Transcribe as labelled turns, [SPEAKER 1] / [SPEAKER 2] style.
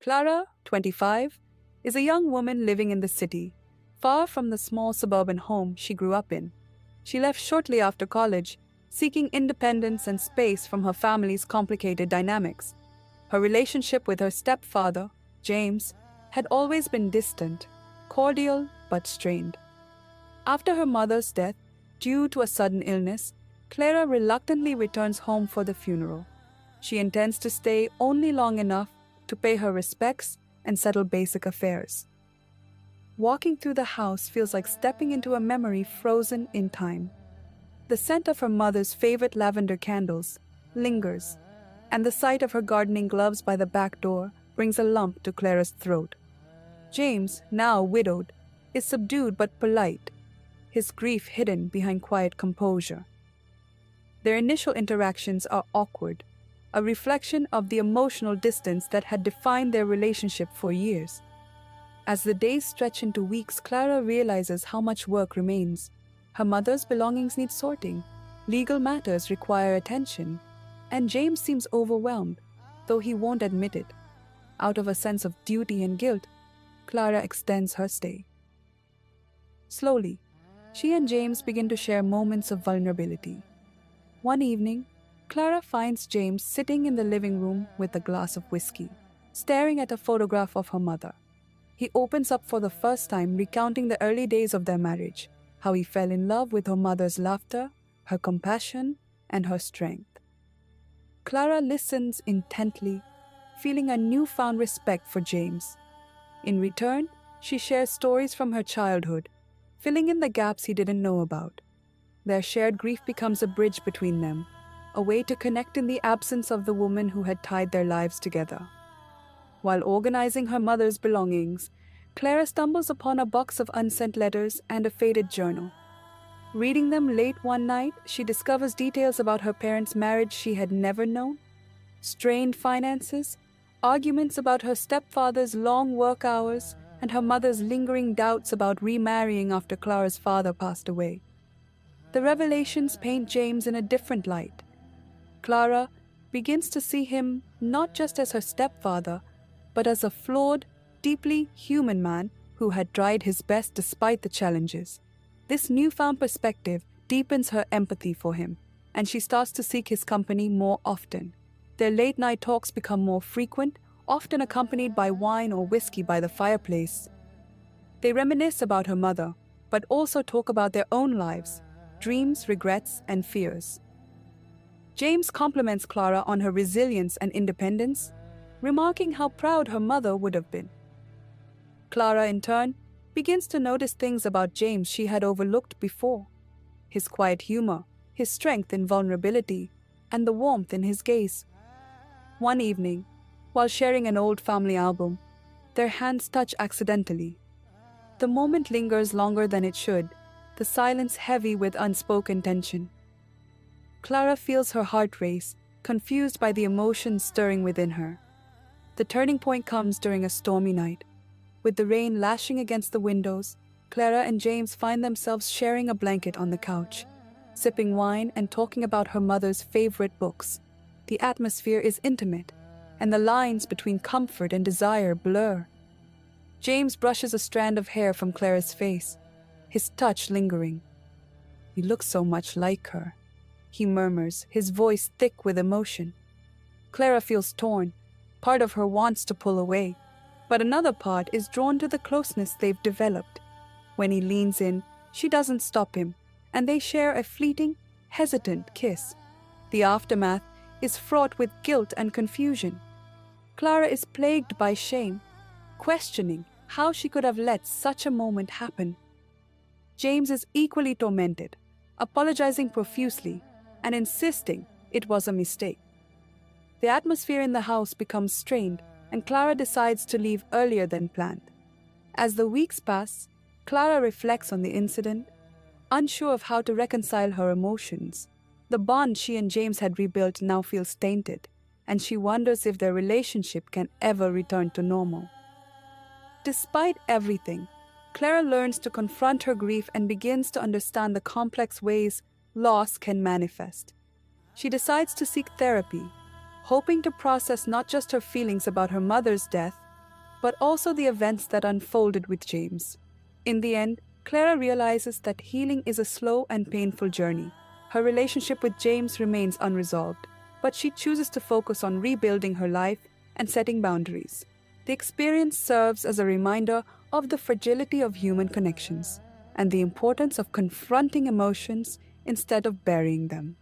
[SPEAKER 1] Clara, 25, is a young woman living in the city, far from the small suburban home she grew up in. She left shortly after college, seeking independence and space from her family's complicated dynamics. Her relationship with her stepfather, James, had always been distant, cordial but strained. After her mother's death, due to a sudden illness, Clara reluctantly returns home for the funeral. She intends to stay only long enough to pay her respects and settle basic affairs. Walking through the house feels like stepping into a memory frozen in time. The scent of her mother's favorite lavender candles lingers, and the sight of her gardening gloves by the back door brings a lump to Clara's throat. James, now widowed, is subdued but polite, his grief hidden behind quiet composure. Their initial interactions are awkward, a reflection of the emotional distance that had defined their relationship for years. As the days stretch into weeks, Clara realizes how much work remains. Her mother's belongings need sorting, legal matters require attention, and James seems overwhelmed, though he won't admit it. Out of a sense of duty and guilt, Clara extends her stay. Slowly, she and James begin to share moments of vulnerability. One evening, Clara finds James sitting in the living room with a glass of whiskey, staring at a photograph of her mother. He opens up for the first time, recounting the early days of their marriage, how he fell in love with her mother's laughter, her compassion, and her strength. Clara listens intently, feeling a newfound respect for James. In return, she shares stories from her childhood, filling in the gaps he didn't know about. Their shared grief becomes a bridge between them, a way to connect in the absence of the woman who had tied their lives together. While organizing her mother's belongings, Clara stumbles upon a box of unsent letters and a faded journal. Reading them late one night, she discovers details about her parents' marriage she had never known, strained finances, arguments about her stepfather's long work hours, and her mother's lingering doubts about remarrying after Clara's father passed away. The revelations paint James in a different light. Clara begins to see him not just as her stepfather, but as a flawed, deeply human man who had tried his best despite the challenges. This newfound perspective deepens her empathy for him, and she starts to seek his company more often. Their late-night talks become more frequent, often accompanied by wine or whiskey by the fireplace. They reminisce about her mother, but also talk about their own lives, dreams, regrets, and fears. James compliments Clara on her resilience and independence, remarking how proud her mother would have been. Clara, in turn, begins to notice things about James she had overlooked before. His quiet humor, his strength in vulnerability, and the warmth in his gaze. One evening, while sharing an old family album, their hands touch accidentally. The moment lingers longer than it should, the silence heavy with unspoken tension. Clara feels her heart race, confused by the emotions stirring within her. The turning point comes during a stormy night. With the rain lashing against the windows, Clara and James find themselves sharing a blanket on the couch, sipping wine and talking about her mother's favorite books. The atmosphere is intimate, and the lines between comfort and desire blur. James brushes a strand of hair from Clara's face, his touch lingering. "You look so much like her," he murmurs, his voice thick with emotion. Clara feels torn. Part of her wants to pull away, but another part is drawn to the closeness they've developed. When he leans in, she doesn't stop him, and they share a fleeting, hesitant kiss. The aftermath is fraught with guilt and confusion. Clara is plagued by shame, questioning how she could have let such a moment happen. James is equally tormented, apologizing profusely and insisting it was a mistake. The atmosphere in the house becomes strained, and Clara decides to leave earlier than planned. As the weeks pass, Clara reflects on the incident, unsure of how to reconcile her emotions. The bond she and James had rebuilt now feels tainted, and she wonders if their relationship can ever return to normal. Despite everything, Clara learns to confront her grief and begins to understand the complex ways loss can manifest. She decides to seek therapy, hoping to process not just her feelings about her mother's death, but also the events that unfolded with James. In the end, Clara realizes that healing is a slow and painful journey. Her relationship with James remains unresolved, but she chooses to focus on rebuilding her life and setting boundaries. The experience serves as a reminder of the fragility of human connections and the importance of confronting emotions instead of burying them.